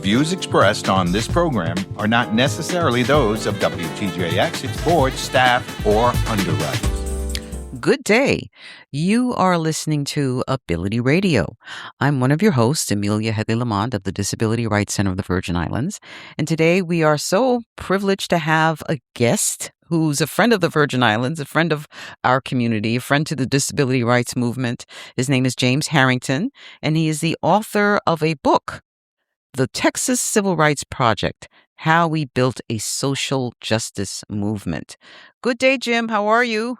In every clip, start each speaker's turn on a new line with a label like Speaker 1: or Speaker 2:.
Speaker 1: views expressed on this program are not necessarily those of WTJX, its board, staff, or underwriters.
Speaker 2: Good day. You are listening to Ability Radio. I'm one of your hosts, Amelia Headley-Lamont of the Disability Rights Center of the Virgin Islands. And today we are so privileged to have a guest who's a friend of the Virgin Islands, a friend of our community, a friend to the disability rights movement. His name is James Harrington, and he is the author of a book, The Texas Civil Rights Project: How We Built a Social Justice Movement. Good day, Jim. How are you?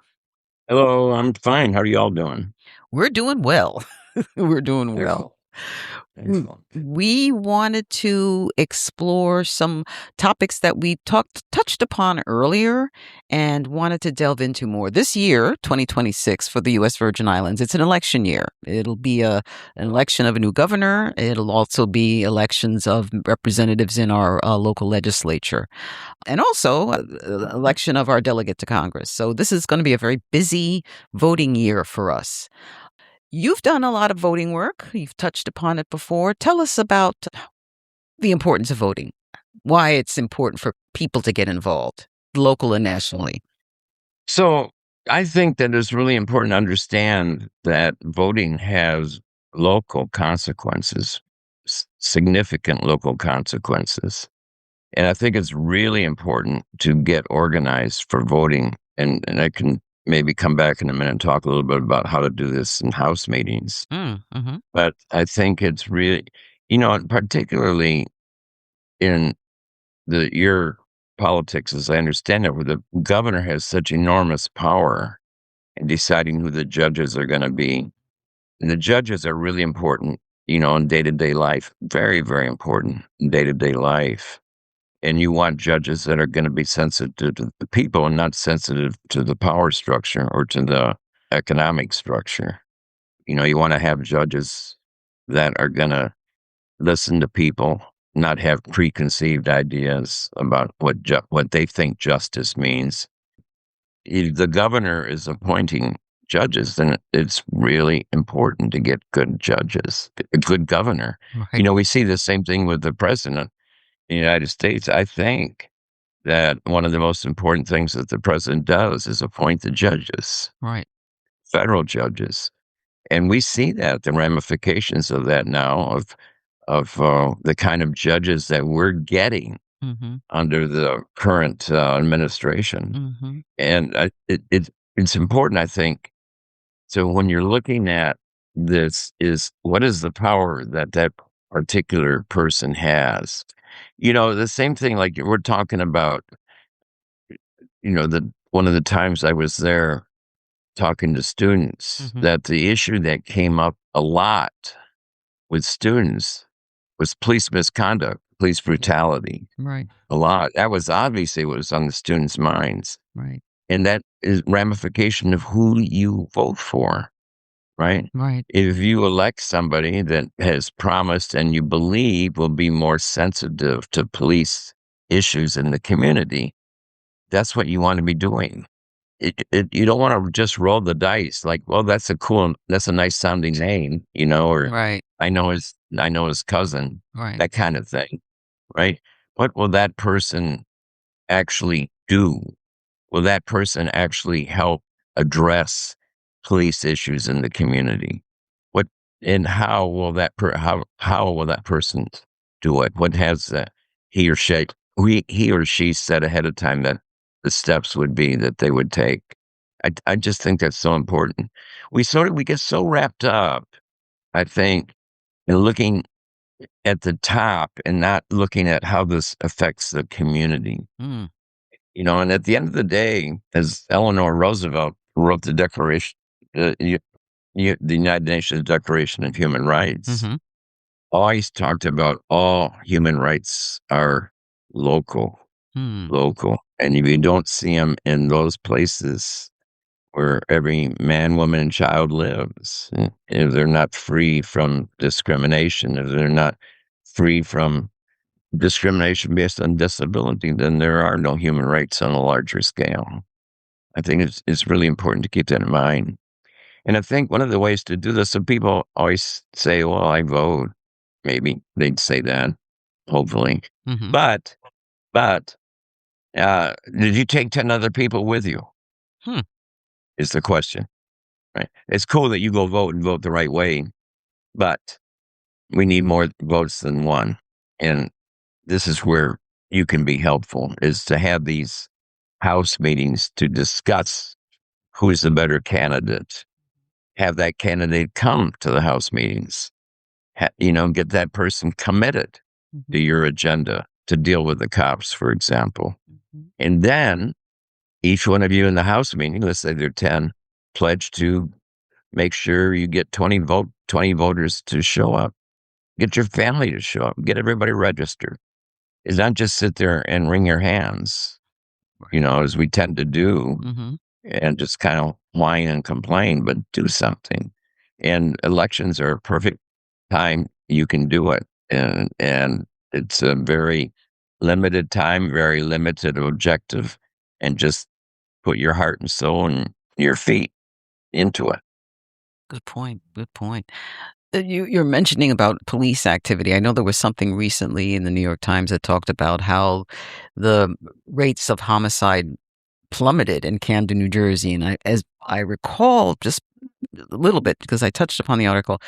Speaker 3: Hello, I'm fine. How are you all doing?
Speaker 2: We're doing well. We're doing well.
Speaker 3: Excellent.
Speaker 2: We wanted to explore some topics that we touched upon earlier and wanted to delve into more. This year, 2026, for the U.S. Virgin Islands, it's an election year. It'll be an election of a new governor. It'll also be elections of representatives in our local legislature, and also election of our delegate to Congress. So this is going to be a very busy voting year for us. You've done a lot of voting work. You've touched upon it before. Tell us about the importance of voting, why it's important for people to get involved, local and nationally.
Speaker 3: So I think that it's really important to understand that voting has local consequences, significant local consequences. And I think it's really important to get organized for voting. And I can maybe come back in a minute and talk a little bit about how to do this in House meetings.
Speaker 2: Mm-hmm.
Speaker 3: But I think it's really, particularly in your politics, as I understand it, where the governor has such enormous power in deciding who the judges are going to be. And the judges are really important, in day-to-day life, very, very important in day-to-day life. And you want judges that are going to be sensitive to the people and not sensitive to the power structure or to the economic structure. You want to have judges that are going to listen to people, not have preconceived ideas about what they think justice means. If the governor is appointing judges, then it's really important to get good judges, a good governor.
Speaker 2: Right.
Speaker 3: We see the same thing with the president. In the United States, I think that one of the most important things that the president does is appoint the judges,
Speaker 2: Right.
Speaker 3: federal judges. And we see that, the ramifications of that now, of the kind of judges that we're getting under the current administration.
Speaker 2: Mm-hmm.
Speaker 3: And it's important, I think. So when you're looking at this, is what is the power that particular person has? The same thing, like we're talking about, one of the times I was there talking to students, that the issue that came up a lot with students was police misconduct, police brutality.
Speaker 2: Right.
Speaker 3: A lot. That was obviously what was on the students' minds.
Speaker 2: Right.
Speaker 3: And that is ramification of who you vote for. Right?
Speaker 2: Right.
Speaker 3: If you elect somebody that has promised and you believe will be more sensitive to police issues in the community, that's what you want to be doing. You don't want to just roll the dice like, well, that's a nice sounding name, or
Speaker 2: Right.
Speaker 3: I know his cousin,
Speaker 2: Right.
Speaker 3: that kind of thing, right? What will that person actually do? Will that person actually help address police issues in the community? How will that person do it? What has he or she said ahead of time that the steps would be that they would take? I just think that's so important. We get so wrapped up, I think, in looking at the top and not looking at how this affects the community.
Speaker 2: Mm.
Speaker 3: And at the end of the day, as Eleanor Roosevelt wrote the Declaration, the United Nations Declaration of Human Rights, always talked about all human rights are local. And if you don't see them in those places where every man, woman, and child lives, if they're not free from discrimination, if they're not free from discrimination based on disability, then there are no human rights on a larger scale. I think it's really important to keep that in mind. And I think one of the ways to do this, so people always say, well, I vote. Maybe they'd say that. hopefully.
Speaker 2: Mhm.
Speaker 3: But did you take 10 other people with you?
Speaker 2: Hmm.
Speaker 3: Is the question, right? It's cool that you go vote and vote the right way, but we need more votes than one. And this is where you can be helpful, is to have these House meetings to discuss who's the better candidate. Have that candidate come to the House meetings. Get that person committed to
Speaker 2: Mhm.
Speaker 3: your agenda to deal with the cops, for example.
Speaker 2: Mhm.
Speaker 3: And then each one of you in the House meeting, let's say there are 10, pledge to make sure you get 20 voters to show up. Get your family to show up. Get everybody registered. It's not just sit there and wring your hands,
Speaker 2: Right.
Speaker 3: as we tend to do,
Speaker 2: Mhm.
Speaker 3: and just kind of whine and complain, but do something. And elections are a perfect time you can do it. And it's a very limited time, very limited objective, and just put your heart and soul and your feet into it.
Speaker 2: Good point. Good point. You're mentioning about police activity. I know there was something recently in the New York Times that talked about how the rates of homicide plummeted in Camden, New Jersey, and as I recall, just a little bit because I touched upon the article,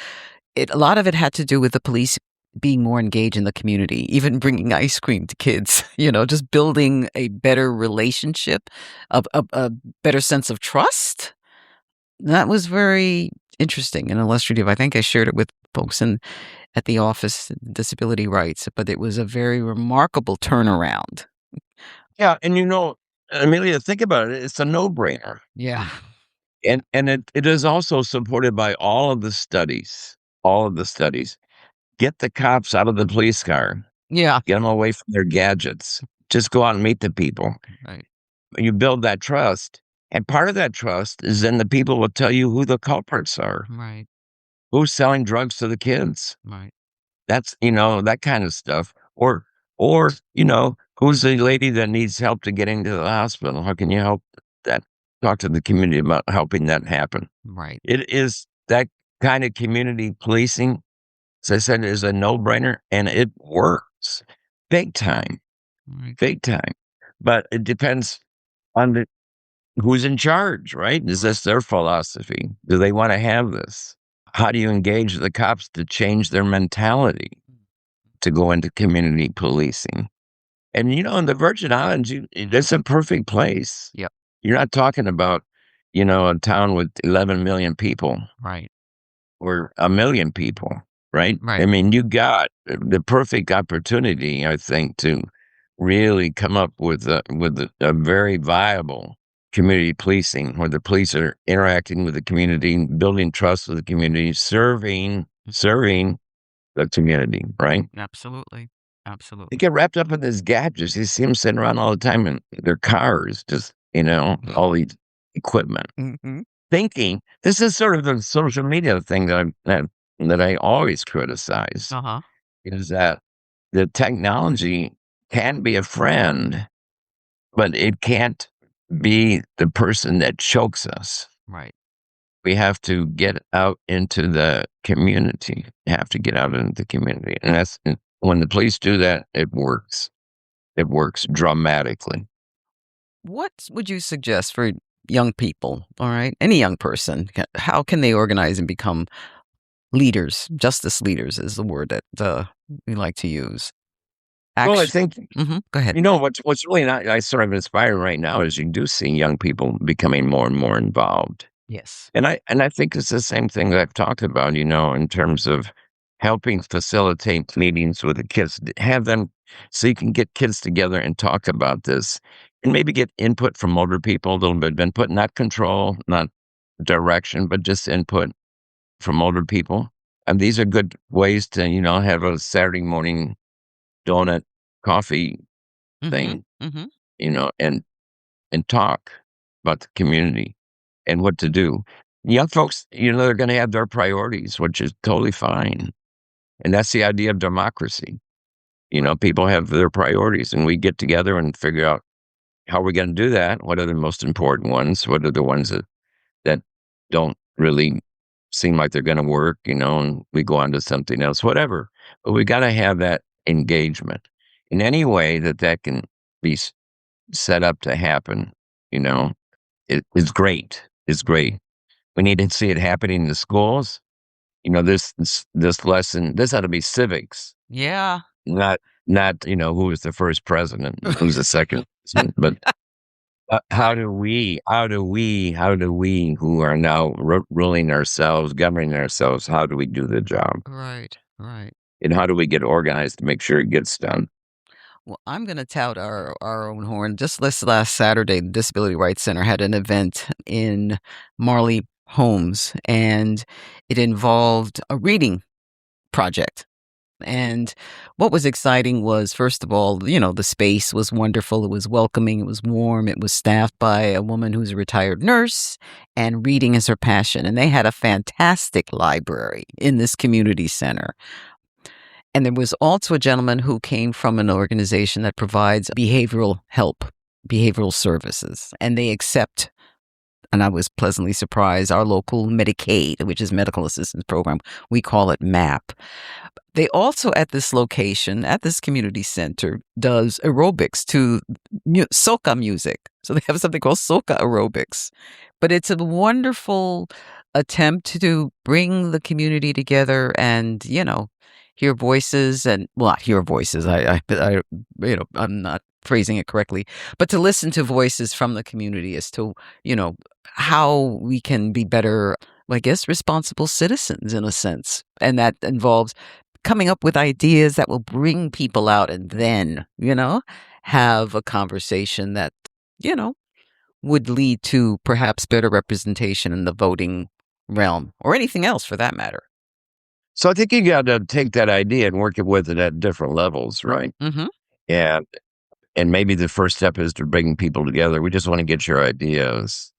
Speaker 2: a lot of it had to do with the police being more engaged in the community, even bringing ice cream to kids. Just building a better relationship, a better sense of trust. That was very interesting and illustrative. I think I shared it with folks at the office, disability rights, but it was a very remarkable turnaround.
Speaker 3: Yeah, and Amelia, think about it. It's a no-brainer.
Speaker 2: Yeah.
Speaker 3: And it is also supported by all of the studies. All of the studies. Get the cops out of the police car.
Speaker 2: Yeah.
Speaker 3: Get them away from their gadgets. Just go out and meet the people.
Speaker 2: Right.
Speaker 3: You build that trust. And part of that trust is then the people will tell you who the culprits are,
Speaker 2: Right.
Speaker 3: who's selling drugs to the kids.
Speaker 2: Right.
Speaker 3: That's, that kind of stuff. Or, who's the lady that needs help to getting to the hospital? How can you help that? Talk to the community about helping that happen.
Speaker 2: Right.
Speaker 3: It is that kind of community policing, as I said, is a no-brainer, and it works big time,
Speaker 2: Right.
Speaker 3: big time. But it depends on who's in charge, right? Is this their philosophy? Do they want to have this? How do you engage the cops to change their mentality to go into community policing? And in the Virgin Islands, it's a perfect place.
Speaker 2: Yep.
Speaker 3: You're not talking about, a town with 11 million people
Speaker 2: Right.
Speaker 3: or a million people, right? I
Speaker 2: Right.
Speaker 3: mean, you got the perfect opportunity, I think, to really come up with a very viable community policing where the police are interacting with the community, building trust with the community, serving the community, right?
Speaker 2: Absolutely.
Speaker 3: They
Speaker 2: Absolutely.
Speaker 3: get wrapped up in these gadgets. You see them sitting around all the time in their cars, just, all these equipment.
Speaker 2: Mhm.
Speaker 3: Thinking this is sort of the social media thing that I always criticize,
Speaker 2: Uh-huh.
Speaker 3: is that the technology can be a friend, but it can't be the person that chokes us.
Speaker 2: Right.
Speaker 3: We have to get out into the community. Have to get out into the community, and when the police do that, it works. It works dramatically.
Speaker 2: What would you suggest for young people, all right? Any young person, how can they organize and become leaders? Justice leaders is the word that, we like to use.
Speaker 3: Well, I
Speaker 2: Action.
Speaker 3: think
Speaker 2: Go ahead.
Speaker 3: what's really not I sort of inspiring right now is you do see young people becoming more and more involved.
Speaker 2: Yes.
Speaker 3: And I think it's the same thing that I've talked about, in terms of helping facilitate meetings with the kids, have them so you can get kids together and talk about this and maybe get input from older people, a little bit of input, not control, not direction, but just input from older people. And these are good ways to, have a Saturday morning donut coffee
Speaker 2: Mhm.
Speaker 3: thing,
Speaker 2: Mhm.
Speaker 3: and talk about the community and what to do. Young folks, they're going to have their priorities, which is totally fine. And that's the idea of democracy. People have their priorities, and we get together and figure out how we're going to do that. What are the most important ones? What are the ones that don't really seem like they're going to work, and we go on to something else, whatever. But we got to have that engagement in any way that can be set up to happen. You know, it is great. It's great. We need to see it happening in the schools. This lesson, this ought to be civics,
Speaker 2: Yeah.
Speaker 3: not who was the first president, and who's the second president, but how do we who are now ruling ourselves, governing ourselves, how do we do the job,
Speaker 2: Right. Right.
Speaker 3: and how do we get organized to make sure it gets done?
Speaker 2: Well, I'm going to tout our own horn. Just this last Saturday, the Disability Rights Center had an event in Marley Homes, and it involved a reading project. And what was exciting was, first of all, the space was wonderful. It was welcoming. It was warm. It was staffed by a woman who's a retired nurse, and reading is her passion. And they had a fantastic library in this community center. And there was also a gentleman who came from an organization that provides behavioral help, behavioral services, and they accept, and I was pleasantly surprised, our local Medicaid, which is Medical Assistance Program. We call it MAP. They also, at this location, at this community center, does aerobics to soca music. So they have something called soca aerobics. But it's a wonderful attempt to bring the community together and, hear voices and, well, not hear voices. I'm not phrasing it correctly, but to listen to voices from the community as to, how we can be better, I guess, responsible citizens in a sense. And that involves coming up with ideas that will bring people out and then, have a conversation that, would lead to perhaps better representation in the voting realm or anything else for that matter.
Speaker 3: So I think you got to take that idea and work it with it at different levels, right?
Speaker 2: Mm-hmm.
Speaker 3: And maybe the first step is to bring people together. We just want to get your ideas,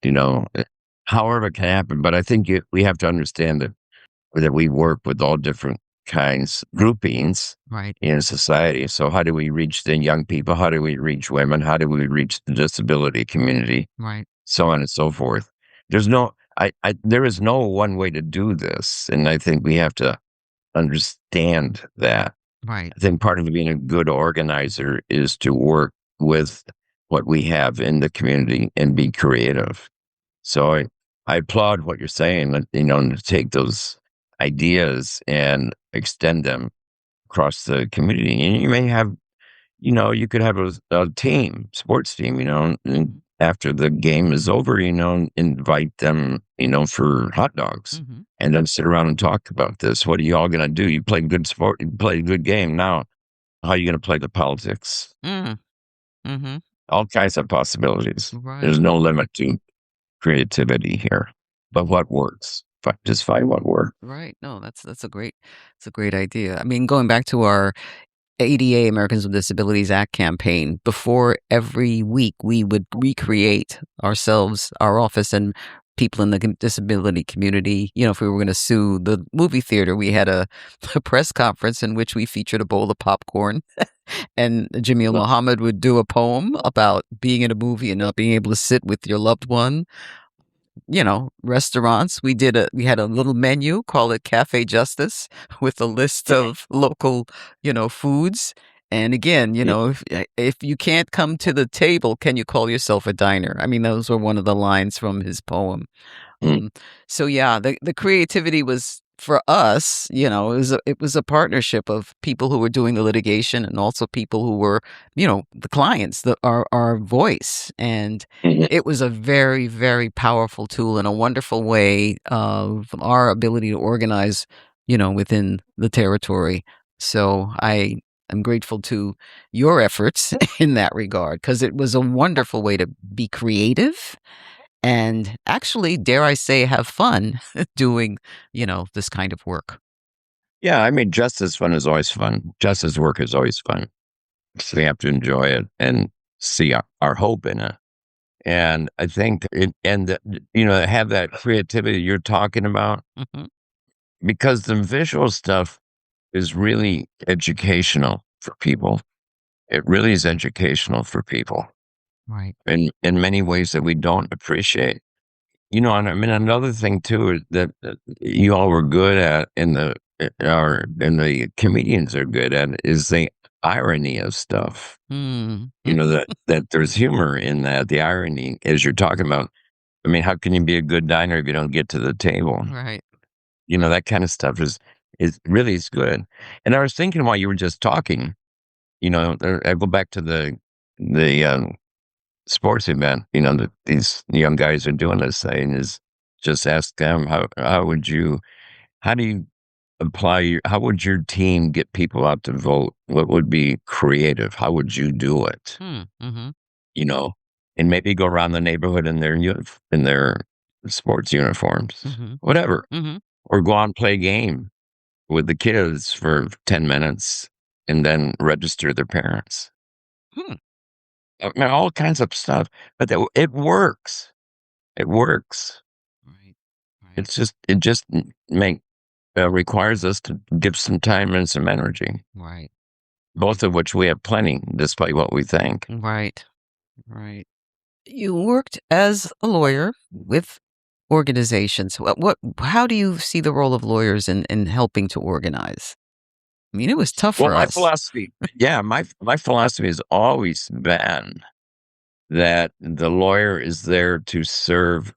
Speaker 3: however it can happen. But I think we have to understand that we work with all different kinds, groupings
Speaker 2: Right.
Speaker 3: in society. So how do we reach the young people? How do we reach women? How do we reach the disability community?
Speaker 2: Right.
Speaker 3: So on and so forth. There is no one way to do this. And I think we have to understand that.
Speaker 2: Right.
Speaker 3: I think part of being a good organizer is to work with what we have in the community and be creative. So I applaud what you're saying, to take those ideas and extend them across the community. And you may have, you could have a team, sports team, and after the game is over, invite them, for hot dogs.
Speaker 2: Mm-hmm.
Speaker 3: And then sit around and talk about this. What are you all going to do? You play good sport, you play a good game. Now, how are you going to play the politics?
Speaker 2: Mm-hmm.
Speaker 3: All kinds of possibilities.
Speaker 2: Right.
Speaker 3: There's no limit to creativity here. But what works? Just find what works.
Speaker 2: Right. No, that's a great idea. I mean, going back to our ADA, Americans with Disabilities Act campaign, before every week we would recreate ourselves, our office, and people in the disability community. If we were going to sue the movie theater, we had a press conference in which we featured a bowl of popcorn and Jamil Muhammad would do a poem about being in a movie and not being able to sit with your loved one. Restaurants, we had a little menu, call it Cafe Justice, with a list of local, foods. And again, if you can't come to the table, can you call yourself a diner? I mean, those were one of the lines from his poem. So yeah, the creativity was for us, it was a partnership of people who were doing the litigation and also people who were, the clients, our voice. And it was a very, very powerful tool and a wonderful way of our ability to organize, within the territory. So I am grateful to your efforts in that regard, because it was a wonderful way to be creative and actually, dare I say, have fun doing, this kind of work.
Speaker 3: Yeah, I mean, justice fun is always fun. Justice work is always fun. So we have to enjoy it and see our hope in it. And I think, have that creativity you're talking about,
Speaker 2: Mm-hmm.
Speaker 3: because the visual stuff is really educational for people. It really is educational for people.
Speaker 2: Right.
Speaker 3: In many ways that we don't appreciate. And I mean, another thing too is that you all were good at, and the comedians are good at, is they irony of stuff.
Speaker 2: Mm.
Speaker 3: That there's humor in that, the irony, as you're talking about. I mean, how can you be a good diner if you don't get to the table?
Speaker 2: Right.
Speaker 3: That kind of stuff is really is good. And I was thinking while you were just talking, I go back to the sports event, that these young guys are doing this thing is just ask them how do you how would your team get people out to vote? What would be creative? How would you do it?
Speaker 2: Mm-hmm.
Speaker 3: You know, and maybe go around the neighborhood in their sports uniforms,
Speaker 2: Mm-hmm.
Speaker 3: whatever,
Speaker 2: Mm-hmm.
Speaker 3: or go out and play a game with the kids for 10 minutes and then register their parents.
Speaker 2: Hmm.
Speaker 3: I mean, all kinds of stuff, but it works. It works.
Speaker 2: Right. Right.
Speaker 3: It just requires us to give some time and some energy,
Speaker 2: Right.
Speaker 3: both of which we have plenty, despite what we think.
Speaker 2: Right. Right. You worked as a lawyer with organizations. How do you see the role of lawyers in helping to organize? I mean, it was tough
Speaker 3: Well,
Speaker 2: for us.
Speaker 3: my philosophy has always been that the lawyer is there to serve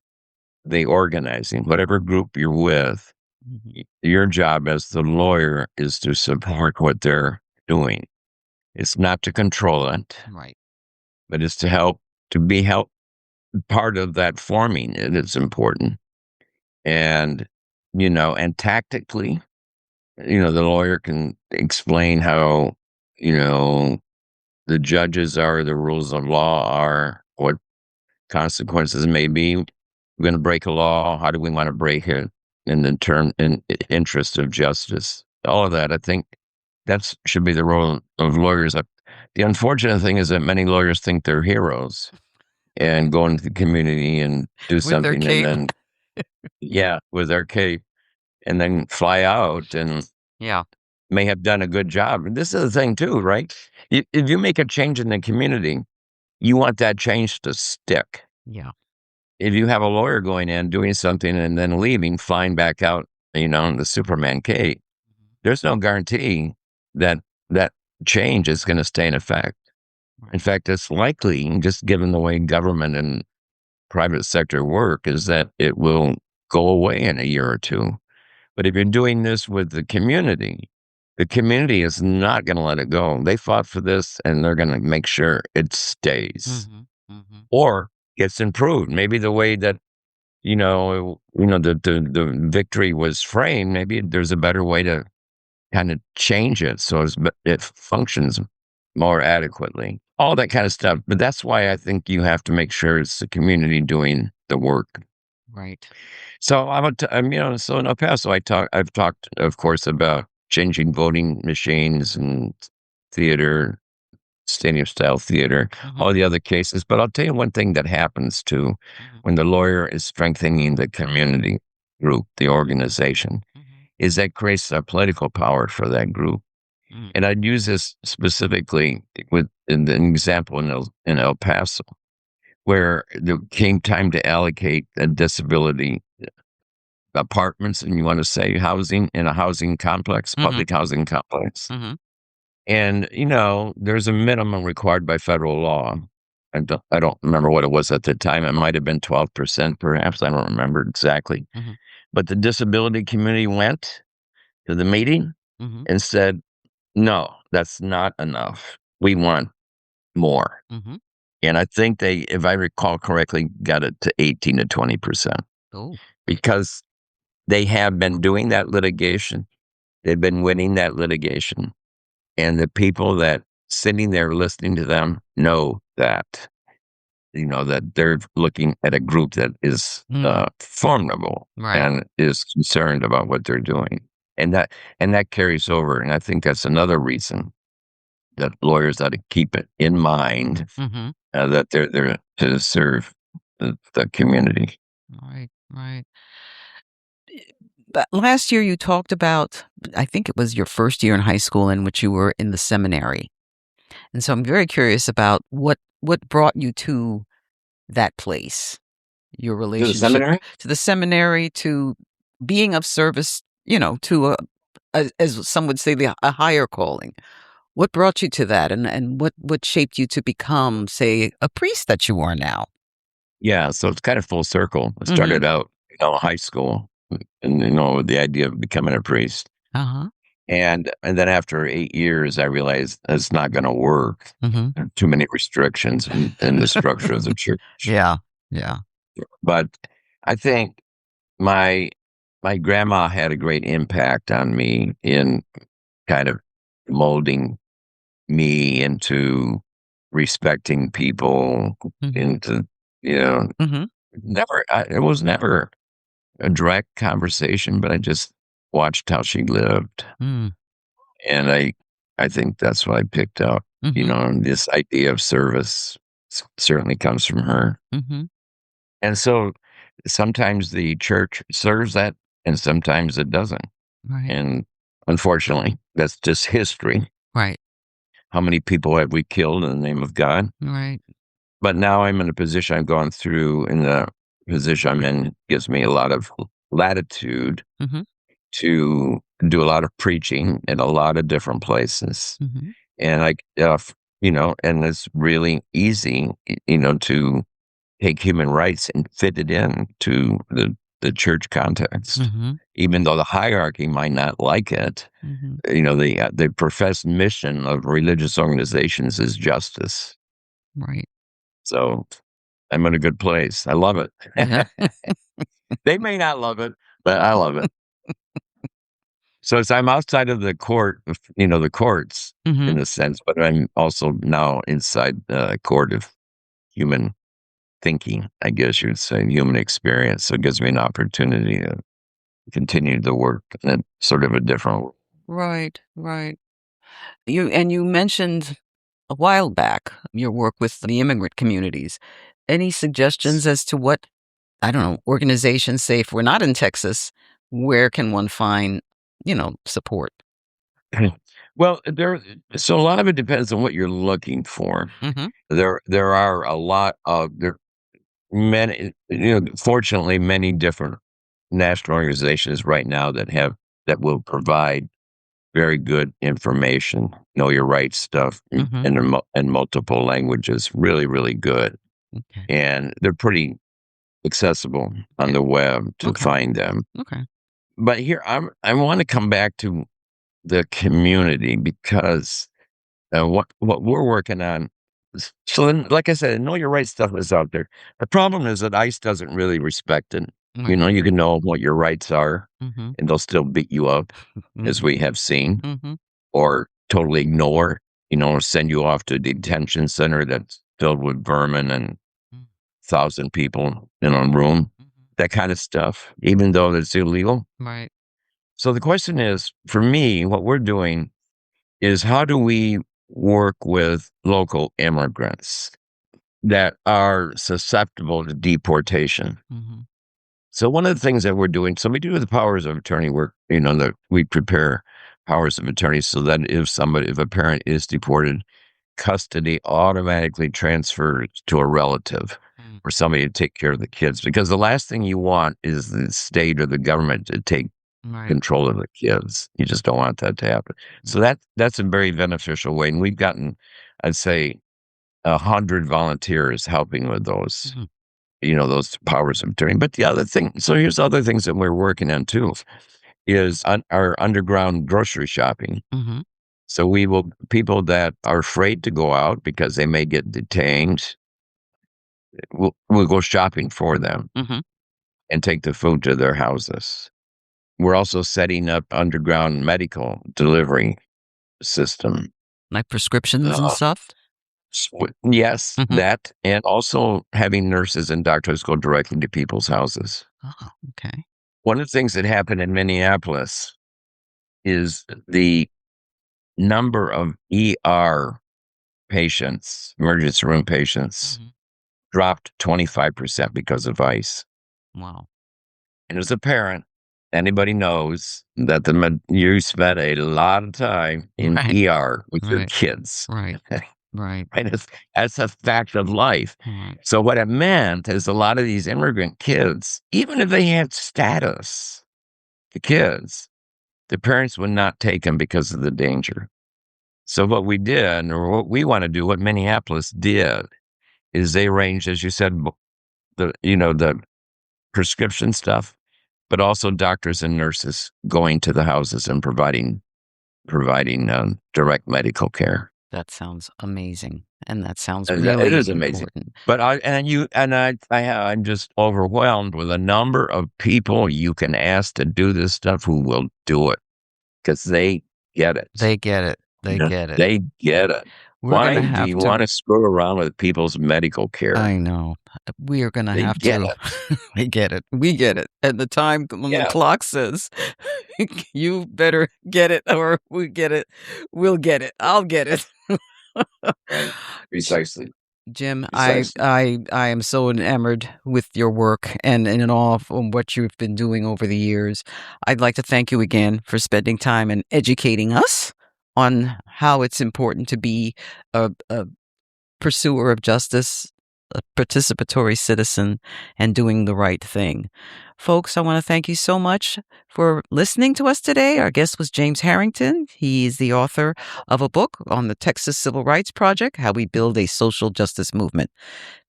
Speaker 3: the organizing, whatever group you're with.
Speaker 2: Mhm.
Speaker 3: Your job as the lawyer is to support what they're doing. It's not to control it,
Speaker 2: Right.
Speaker 3: but it's to be help part of that forming it is important. And, and tactically, the lawyer can explain how, you know, the judges are, the rules of law are, what consequences may be. We're going to break a law. How do we want to break it in interest of justice? All of that, I think that should be the role of lawyers. The unfortunate thing is that many lawyers think they're heroes and go into the community and do
Speaker 2: With their
Speaker 3: something and
Speaker 2: cape.
Speaker 3: then, yeah, with their cape and then fly out and
Speaker 2: Yeah.
Speaker 3: may have done a good job. And this is the thing too, right? If you make a change in the community, you want that change to stick.
Speaker 2: Yeah.
Speaker 3: If you have a lawyer going in, doing something, and then leaving, flying back out, in the Superman cape, there's no guarantee that that change is going to stay in effect. In
Speaker 2: Right.
Speaker 3: fact, it's likely, just given the way government and private sector work, is that it will go away in a year or two. But if you're doing this with the community is not going to let it go. They fought for this, and they're going to make sure it stays
Speaker 2: Mm-hmm. Mm-hmm.
Speaker 3: or gets improved. Maybe the way that the victory was framed. Maybe there's a better way to kind of change it so it functions more adequately. All that kind of stuff. But that's why I think you have to make sure it's the community doing the work.
Speaker 2: Right.
Speaker 3: So so in El Paso, I've talked, of course, about changing voting machines and theater, stadium style theater,
Speaker 2: Mm-hmm.
Speaker 3: all the other cases. But I'll tell you one thing that happens too
Speaker 2: Mm-hmm.
Speaker 3: when the lawyer is strengthening the community group, the organization,
Speaker 2: Mm-hmm.
Speaker 3: is that creates a political power for that group.
Speaker 2: Mm.
Speaker 3: And I'd use this specifically with an example in El Paso, where there came time to allocate a disability apartments, and you want to say housing in a housing complex,
Speaker 2: Mm-hmm.
Speaker 3: public housing complex.
Speaker 2: Mm-hmm.
Speaker 3: And, there's a minimum required by federal law. I don't remember what it was at the time. It might have been 12%, perhaps. I don't remember exactly.
Speaker 2: Mm-hmm.
Speaker 3: But the disability community went to the meeting
Speaker 2: Mm-hmm.
Speaker 3: and said, no, that's not enough. We want more.
Speaker 2: Mm-hmm.
Speaker 3: And I think they, if I recall correctly, got it to 18 to 20%
Speaker 2: Oh.
Speaker 3: because they have been doing that litigation. They've been winning that litigation. And the people that sitting there listening to them know that, that they're looking at a group that is
Speaker 2: Mm.
Speaker 3: formidable
Speaker 2: Right.
Speaker 3: and is concerned about what they're doing. And that carries over. And I think that's another reason that lawyers ought to keep it in mind
Speaker 2: Mm-hmm.
Speaker 3: that they're there to serve the community.
Speaker 2: Right. Right. But last year you talked about, I think it was your first year in high school in which you were in the seminary. And so I'm very curious about what brought you to that place, your
Speaker 3: To the
Speaker 2: relationship
Speaker 3: seminary?
Speaker 2: to the seminary, to being of service, to as some would say, a higher calling. What brought you to that, and what shaped you to become, say, a priest that you are now?
Speaker 3: Yeah, so it's kind of full circle. I
Speaker 2: Mhm.
Speaker 3: started out, high school, and with the idea of becoming a priest,
Speaker 2: Uh-huh.
Speaker 3: and then after 8 years, I realized it's not going to work.
Speaker 2: Mhm.
Speaker 3: There are too many restrictions in the structure of the church.
Speaker 2: Yeah. Yeah.
Speaker 3: But I think my my grandma had a great impact on me in kind of molding me into respecting people,
Speaker 2: Mhm.
Speaker 3: into you know
Speaker 2: Mhm.
Speaker 3: it was never a direct conversation, but I just watched how she lived,
Speaker 2: Mm.
Speaker 3: and I think that's what I picked up.
Speaker 2: Mhm.
Speaker 3: And this idea of service certainly comes from her,
Speaker 2: Mhm.
Speaker 3: and so sometimes the church serves that, and sometimes it doesn't.
Speaker 2: Right.
Speaker 3: And unfortunately, that's just history.
Speaker 2: Right.
Speaker 3: How many people have we killed in the name of God?
Speaker 2: Right.
Speaker 3: But now I'm in a position I've gone through, and the position I'm in gives me a lot of latitude
Speaker 2: Mhm.
Speaker 3: to do a lot of preaching in a lot of different places.
Speaker 2: Mhm.
Speaker 3: And and it's really easy, to take human rights and fit it in to the church context.
Speaker 2: Mhm.
Speaker 3: Even though the hierarchy might not like it,
Speaker 2: Mhm.
Speaker 3: the professed mission of religious organizations is justice.
Speaker 2: Right.
Speaker 3: So I'm in a good place. I love
Speaker 2: Yeah.
Speaker 3: it. They may not love it, but I love it. So I'm outside of the the courts in
Speaker 2: Mhm.
Speaker 3: a sense, but I'm also now inside the court of human thinking, I guess you'd say, human experience. So it gives me an opportunity to continue the work in sort of a different.
Speaker 2: Right. Right. You mentioned a while back your work with the immigrant communities. Any suggestions as to what, I don't know, organizations say if we're not in Texas, where can one find, support?
Speaker 3: Well, so a lot of it depends on what you're looking for.
Speaker 2: Mhm.
Speaker 3: There are a lot of there many fortunately many different national organizations right now that will provide very good information, know your rights stuff
Speaker 2: Mhm.
Speaker 3: in multiple languages, really, really good.
Speaker 2: Okay.
Speaker 3: And they're pretty accessible on the web to
Speaker 2: Okay.
Speaker 3: find them.
Speaker 2: Okay.
Speaker 3: But here I want to come back to the community because what we're working on. So then, like I said, know your rights stuff is out there. The problem is that ICE doesn't really respect it.
Speaker 2: Right.
Speaker 3: You can know what your rights are,
Speaker 2: Mhm.
Speaker 3: and they'll still beat you up, as
Speaker 2: Mhm.
Speaker 3: we have seen,
Speaker 2: Mhm.
Speaker 3: or totally ignore, send you off to a detention center that's filled with vermin and
Speaker 2: Mm.
Speaker 3: 1,000 people in a room,
Speaker 2: Mhm.
Speaker 3: that kind of stuff, even though it's illegal.
Speaker 2: Right.
Speaker 3: So the question is, for me, what we're doing is how do we work with local immigrants that are susceptible to deportation?
Speaker 2: Mhm.
Speaker 3: So one of the things that we're doing, so we do the powers of attorney work, that we prepare powers of attorney so that if a parent is deported, custody automatically transfers to a relative
Speaker 2: Mm.
Speaker 3: or somebody to take care of the kids. Because the last thing you want is the state or the government to take
Speaker 2: Right.
Speaker 3: control of the kids. You just don't want that to happen.
Speaker 2: Mm.
Speaker 3: So that's a very beneficial way. And we've gotten, I'd say, 100 volunteers helping with
Speaker 2: Mhm.
Speaker 3: those powers of attorney. But the other thing, so here's other things that we're working on too, is our underground grocery shopping.
Speaker 2: Mhm.
Speaker 3: So people that are afraid to go out because they may get detained, we'll go shopping for them
Speaker 2: Mhm.
Speaker 3: and take the food to their houses. We're also setting up underground medical delivery system.
Speaker 2: Like prescriptions and
Speaker 3: Uh,
Speaker 2: stuff?
Speaker 3: yes,
Speaker 2: Mhm.
Speaker 3: that, and also having nurses and doctors go directly to people's houses.
Speaker 2: Oh, okay.
Speaker 3: One of the things that happened in Minneapolis is the number of ER patients, emergency room patients,
Speaker 2: Mhm.
Speaker 3: dropped 25% because of ICE.
Speaker 2: Wow.
Speaker 3: And as a parent, anybody knows that you spent a lot of time in
Speaker 2: Right.
Speaker 3: ER with your
Speaker 2: Right.
Speaker 3: kids.
Speaker 2: Right. Right.
Speaker 3: Right? That's a fact of life.
Speaker 2: Right.
Speaker 3: So what it meant is a lot of these immigrant kids, even if they had status, the kids, the parents would not take them because of the danger. So what we did, or what we want to do, what Minneapolis did, is they arranged, as you said, the prescription stuff, but also doctors and nurses going to the houses and providing direct medical care.
Speaker 2: That sounds amazing, and that sounds
Speaker 3: It
Speaker 2: really
Speaker 3: is amazing.
Speaker 2: important.
Speaker 3: But I'm just overwhelmed with a number of people you can ask to do this stuff who will do it because they get it.
Speaker 2: They get it. They get it.
Speaker 3: They get it.
Speaker 2: We're
Speaker 3: Why
Speaker 2: gonna
Speaker 3: do
Speaker 2: have
Speaker 3: you
Speaker 2: to.
Speaker 3: want to screw around with people's medical care?
Speaker 2: I know. We are going to
Speaker 3: They
Speaker 2: have
Speaker 3: get
Speaker 2: to.
Speaker 3: it.
Speaker 2: We get it. We get it. And the time when the
Speaker 3: Yeah.
Speaker 2: clock says, you better get it, or we get it. We'll get it. I'll get it.
Speaker 3: Right. Precisely.
Speaker 2: Jim, I am so enamored with your work and in awe of what you've been doing over the years. I'd like to thank you again for spending time and educating us on how it's important to be a pursuer of justice, a participatory citizen, and doing the right thing. Folks, I want to thank you so much for listening to us today. Our guest was James Harrington. He is the author of a book on the Texas Civil Rights Project, How We Build a Social Justice Movement.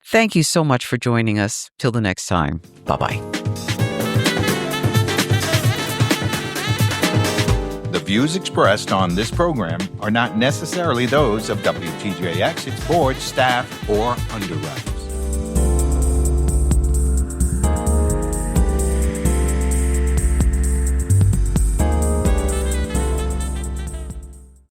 Speaker 2: Thank you so much for joining us. Till the next time. Bye-bye.
Speaker 1: The views expressed on this program are not necessarily those of WTJX, its board, staff, or underwriters.